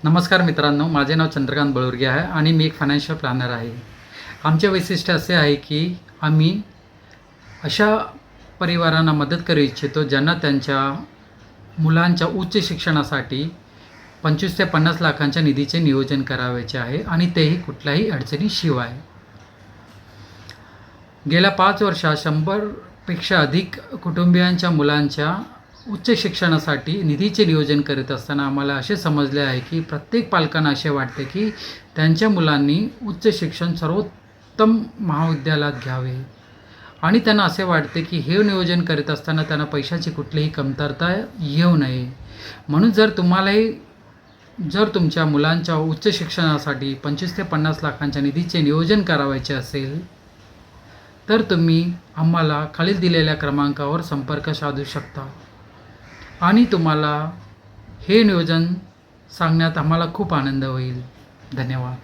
नमस्कार मित्रांनो, माझे नाव चंद्रकांत बळुर्गे आहे आणि मी एक फायनान्शियल प्लॅनर आहे. आमचे वैशिष्ट्य असे आहे की आम्ही अशा परिवारांना मदत करू इच्छितो ज्यांना त्यांच्या मुलांच्या उच्च शिक्षणासाठी 25 ते 50 लाखांच्या निधीचे नियोजन करावयाचे आहे आणि तेही कुठल्याही अडचणीशिवाय. गेल्या 5 वर्षात 100पेक्षा अधिक कुटुंबियांच्या मुलांच्या उच्च शिक्षणासाठी निधीचे नियोजन करत असताना आम्हाला असे समजले आहे की प्रत्येक पालकांना असे वाटते की त्यांच्या मुलांनी उच्च शिक्षण सर्वोत्तम महाविद्यालयात घ्यावे आणि त्यांना असे वाटते की हे नियोजन करत असताना त्यांना पैशाची कुठलीही कमतरता येऊ नये. म्हणून जर तुमच्या मुलांच्या उच्च शिक्षणासाठी 25 ते 50 लाखांच्या निधीचे नियोजन करावयाचे असेल तर तुम्ही आम्हाला खालील दिलेल्या क्रमांकावर संपर्क साधू शकता आणि तुम्हाला हे नियोजन सांगण्यात आम्हाला खूप आनंद होईल. धन्यवाद.